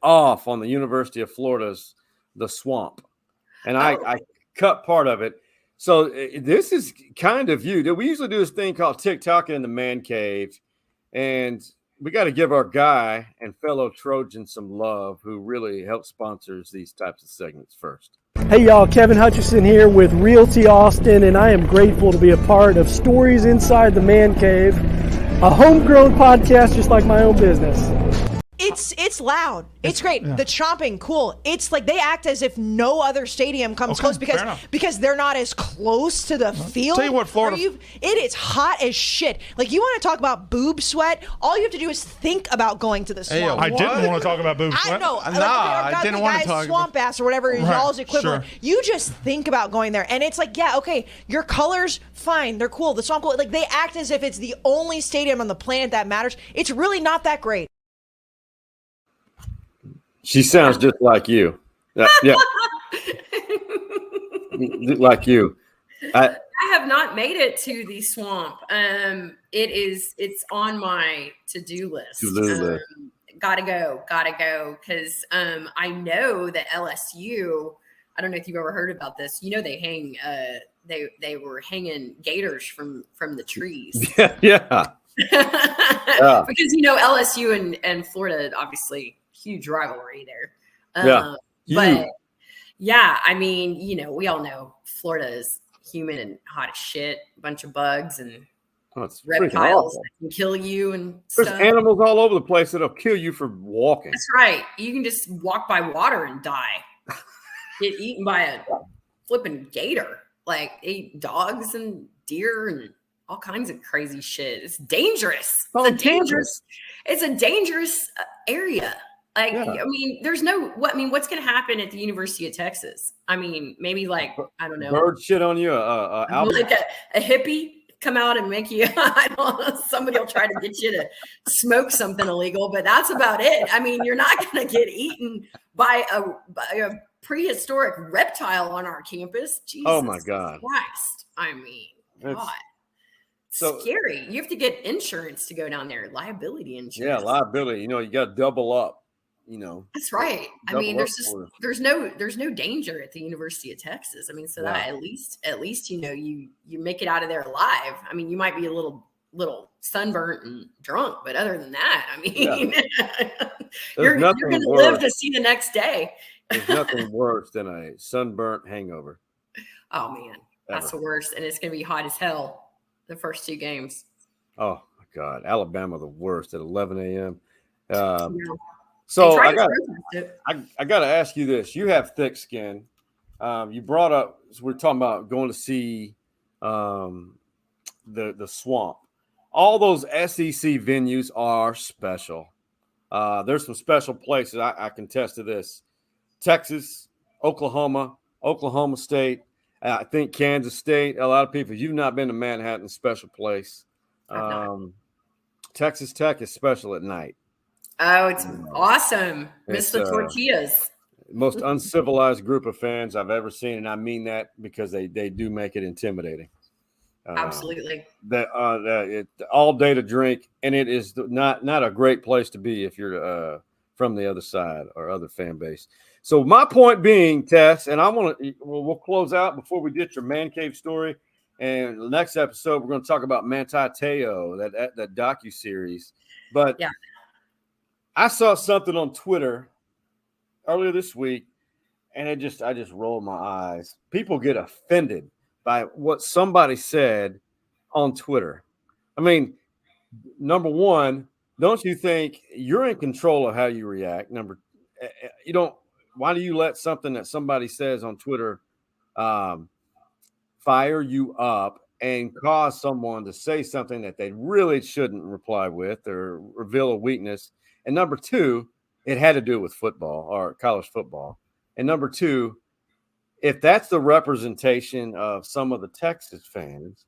C: off on the University of Florida's The Swamp. And I cut part of it. So this is kind of you. We usually do this thing called TikTok in the Man Cave. And we got to give our guy and fellow Trojan some love who really helps sponsors these types of segments first.
I: Hey y'all, Kevin Hutchison here with Realty Austin, and I am grateful to be a part of Stories Inside the Man Cave, a homegrown podcast just like my own business.
J: It's loud. It's great. Yeah. The chomping, cool. It's like they act as if no other stadium comes close because they're not as close to the field.
K: Tell you what, Florida.
J: It is hot as shit. Like, you want to talk about boob sweat? All you have to do is think about going to the swamp.
K: I didn't want to talk about boob sweat.
J: I know.
K: I didn't want to talk
J: swamp ass or whatever is y'all's equivalent. Sure. You just think about going there, and it's like, yeah, okay, your colors, fine, they're cool. The swamp, cool. Like, they act as if it's the only stadium on the planet that matters. It's really not that great.
C: She sounds just like you. Yeah. Like you.
B: I have not made it to the swamp. It's on my to-do list. Gotta go. Because I know that LSU, I don't know if you've ever heard about this. You know, they hang they were hanging gators from the trees.
C: Yeah.
B: Because, you know, LSU and Florida, obviously, huge rivalry there. But yeah, I mean, you know, we all know Florida is humid and hot as shit, a bunch of bugs and reptiles that can kill you and
C: There's
B: stuff.
C: animals all over the place that'll kill you for walking.
B: That's right. You can just walk by water and die. Get eaten by a flipping gator. Like, they eat dogs and deer and all kinds of crazy shit. It's dangerous. It's a dangerous area. Like, yeah. I mean, what's going to happen at the University of Texas? I mean, maybe like, I don't know.
C: Bird shit on you.
B: Like a hippie come out and make you, I don't know, somebody will try to get you to smoke something illegal, but that's about it. I mean, you're not going to get eaten by a prehistoric reptile on our campus. Jesus
C: oh my God.
B: Christ. I mean, God. Scary. You have to get insurance to go down there. Liability insurance.
C: Yeah, liability. You know, you got to double up. You know,
B: that's right. I mean, there's no danger at the University of Texas. I mean, so that at least you know you make it out of there alive. I mean, you might be a little sunburnt and drunk, but other than that, I mean, you're going to live to see the next day.
C: There's nothing worse than a sunburnt hangover.
B: Oh man, that's the worst, and it's going to be hot as hell the first two games.
C: Oh my God, Alabama the worst at 11 a.m. So I got to ask you this. You have thick skin. You brought up, so we're talking about going to see the swamp. All those SEC venues are special. There's some special places. I can attest to this. Texas, Oklahoma State, I think Kansas State. A lot of people, if you've not been to Manhattan, special place. Texas Tech is special at night.
B: Oh, it's awesome. Miss the tortillas.
C: Most uncivilized group of fans I've ever seen, and I mean that because they do make it intimidating.
B: Absolutely.
C: All day to drink, and it is not a great place to be if you're from the other side or other fan base. So my point being, Tess, and we'll close out before we get your man cave story. And the next episode, we're going to talk about Manti Te'o, that docuseries. But yeah. I saw something on Twitter earlier this week, and I just rolled my eyes. People get offended by what somebody said on Twitter. I mean, number one, don't you think you're in control of how you react? Why do you let something that somebody says on Twitter fire you up and cause someone to say something that they really shouldn't reply with or reveal a weakness? And number two, it had to do with football or college football. And number two, if that's the representation of some of the Texas fans,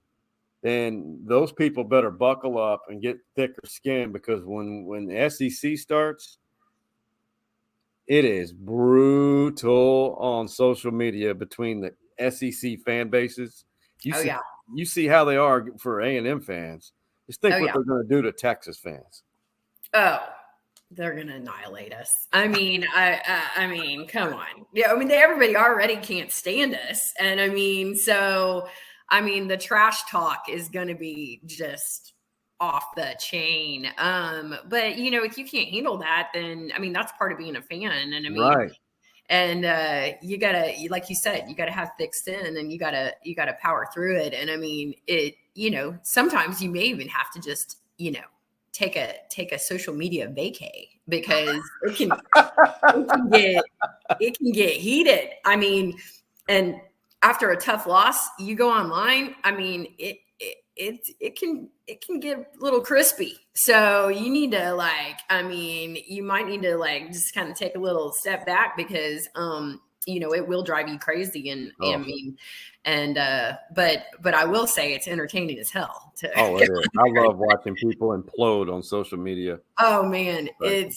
C: then those people better buckle up and get thicker skin, because when the SEC starts, It is brutal on social media between the SEC fan bases. You see how they are for A&M fans. Just think what they're going to do to Texas fans.
B: Oh, they're going to annihilate us. I mean, I mean, come on. Yeah, I mean, everybody already can't stand us. And I mean, so, I mean, the trash talk is going to be just off the chain. But, you know, if you can't handle that, then, I mean, that's part of being a fan. And I mean,
C: right.
B: And you gotta, like you said, you gotta have thick skin, and you gotta power through it. And I mean, it, you know, sometimes you may even have to just, you know, take a social media vacay, because it can get heated. I mean, and after a tough loss, you go online. I mean, it can get a little crispy. So you need to, like, I mean, you might need to, like, just kind of take a little step back, because you know, it will drive you crazy. And I mean, and but I will say it's entertaining as hell.
C: It is. I love watching people implode on social media.
B: Oh man, I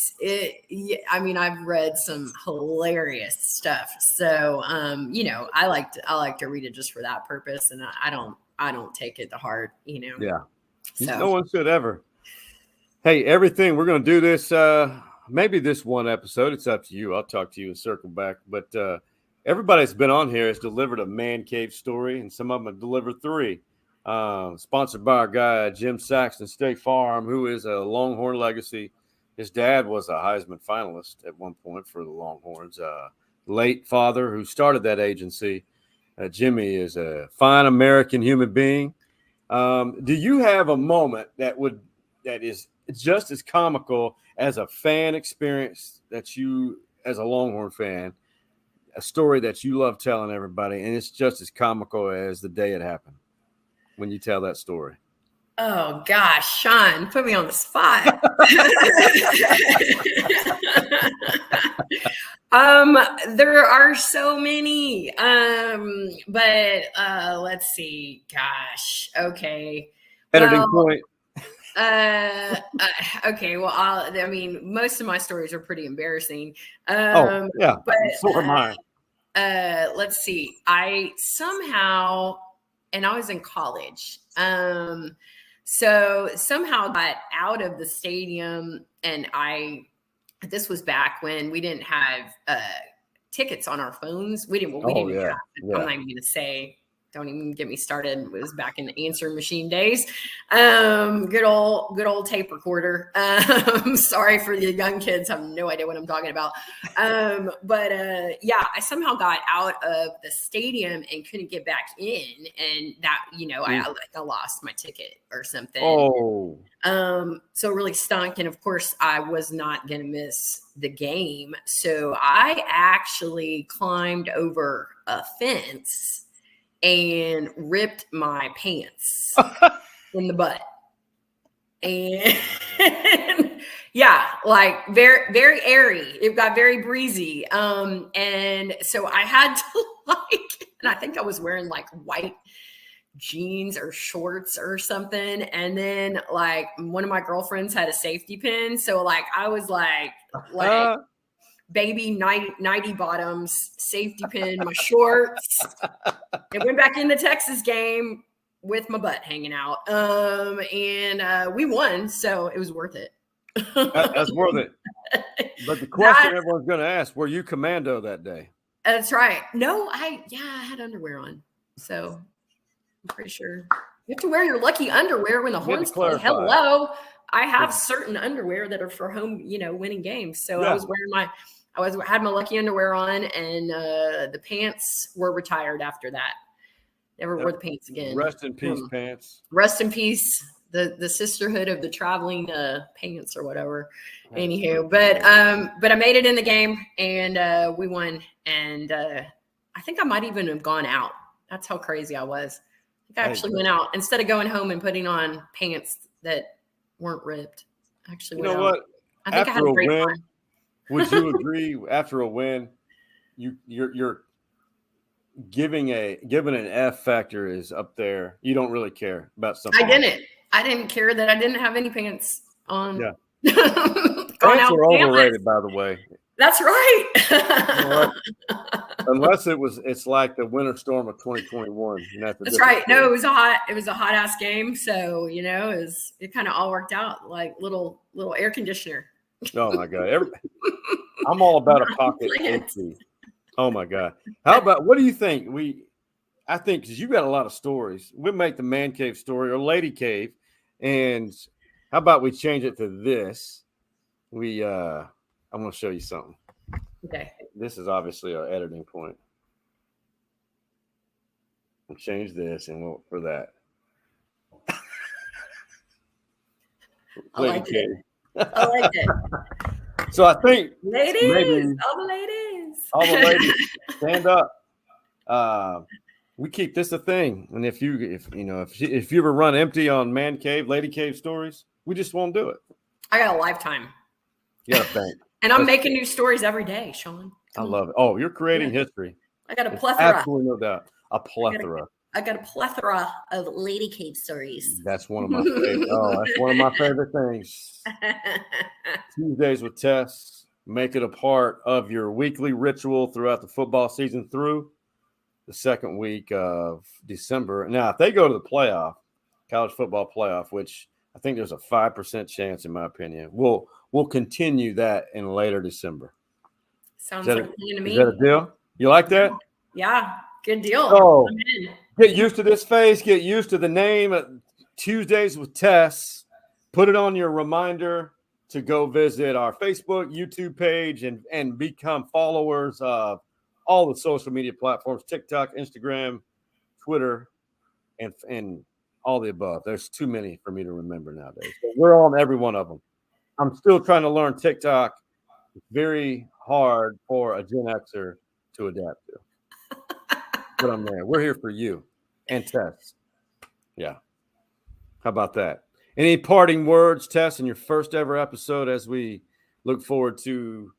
B: mean, I've read some hilarious stuff. So you know, I like to read it just for that purpose, and I don't take it to heart, you know.
C: Yeah.
B: So.
C: No one should ever. Hey, everything, we're going to do this, maybe this one episode. It's up to you. I'll talk to you and circle back. But everybody that's been on here has delivered a man cave story, and some of them have delivered 3. Sponsored by our guy, Jim Saxton, State Farm, who is a Longhorn legacy. His dad was a Heisman finalist at one point for the Longhorns. Late father who started that agency. Jimmy is a fine American human being. Do you have a moment that is just as comical as a fan experience that you, as a Longhorn fan, a story that you love telling everybody, and it's just as comical as the day it happened when you tell that story?
B: Oh gosh, Sean, put me on the spot. There are so many. But let's see. Gosh. Okay.
C: Editing point.
B: Okay. Well, I mean, most of my stories are pretty embarrassing.
C: Yeah.
B: But
C: so are mine.
B: Let's see. I somehow, and I was in college. So somehow got out of the stadium, and this was back when we didn't have tickets on our phones. We didn't even have, I'm not even going to say, don't even get me started. It was back in the answering machine days. Good old tape recorder. Sorry for the young kids. I have no idea what I'm talking about. But I somehow got out of the stadium and couldn't get back in. And that, you know, I lost my ticket or something.
C: Oh.
B: So it really stunk. And of course, I was not going to miss the game. So I actually climbed over a fence and ripped my pants in the butt. And yeah, like very, very airy. It got very breezy. And so I had to and I think I was wearing like white jeans or shorts or something. And then like one of my girlfriends had a safety pin. So like I was like baby nighty bottoms, safety pin, my shorts. And went back in the Texas game with my butt hanging out. And we won, so it was worth it.
C: That's worth it. But the question everyone's going to ask, were you commando that day?
B: That's right. No, I had underwear on. So I'm pretty sure you have to wear your lucky underwear when the Horns play. Hello. I have certain underwear that are for home, you know, winning games. So I was wearing had my lucky underwear on, and the pants were retired after that. Never wore the pants again.
C: Rest in peace, pants.
B: Rest in peace, the sisterhood of the traveling pants or whatever. Anywho, but I made it in the game, and we won. And I think I might even have gone out. That's how crazy I was. I think I actually went out instead of going home and putting on pants that weren't ripped. Actually,
C: you know what?
B: I think I had a great time.
C: Would you agree after a win, you're giving an F factor is up there. You don't really care about something.
B: I didn't care that I didn't have any pants on.
C: Yeah. Pants are overrated, by the way.
B: That's right.
C: You know Unless it's like the winter storm of 2021.
B: That's right. No, it was a hot ass game. So, it kind of all worked out like little air conditioner.
C: Oh my God. I'm all about a pocket AC. Oh my God. How about, what do you think? I think, because you got a lot of stories, we'll make the man cave story or lady cave. And how about we change it to this? I'm going to show you something.
B: Okay.
C: This is obviously our editing point. We'll change this and we'll for that.
B: I like it. I like it.
C: So I think
B: ladies,
C: all the ladies, stand up. We keep this a thing, and if you ever run empty on man cave, lady cave stories, we just won't do it.
B: I got a lifetime.
C: You got a bank.
B: And I'm making new stories every day, Sean.
C: I love it. Oh, you're creating history.
B: I got a plethora.
C: Absolutely no doubt. A plethora.
B: I got a plethora of lady cave stories.
C: That's one of my favorite. That's one of my favorite things. Tuesdays with Tes. Make it a part of your weekly ritual throughout the football season through the second week of December. Now, if they go to the playoff, college football playoff, which I think there's a 5% chance, in my opinion, we'll continue that in later December.
B: Sounds like a plan to me.
C: Is that a deal? You like that?
B: Yeah, good deal.
C: So, get used to this face. Get used to the name. Tuesdays with Tes. Put it on your reminder to go visit our Facebook, YouTube page, and become followers of all the social media platforms, TikTok, Instagram, Twitter, and all the above. There's too many for me to remember nowadays. But we're on every one of them. I'm still trying to learn TikTok. It's very hard for a Gen Xer to adapt to. But I'm there. We're here for you and Tes. Yeah. How about that? Any parting words, Tes, in your first ever episode as we look forward to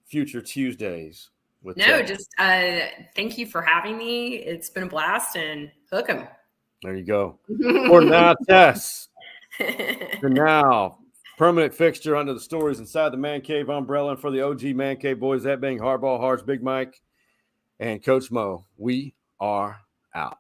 C: future Tuesdays with Tes?
B: Just thank you for having me. It's been a blast, and hook 'em.
C: There you go. For now, Tes. For now, permanent fixture under the Stories Inside the Man Cave umbrella, and for the OG Man Cave boys, that being Hardball, Harch, Big Mike, and Coach Mo, we are out.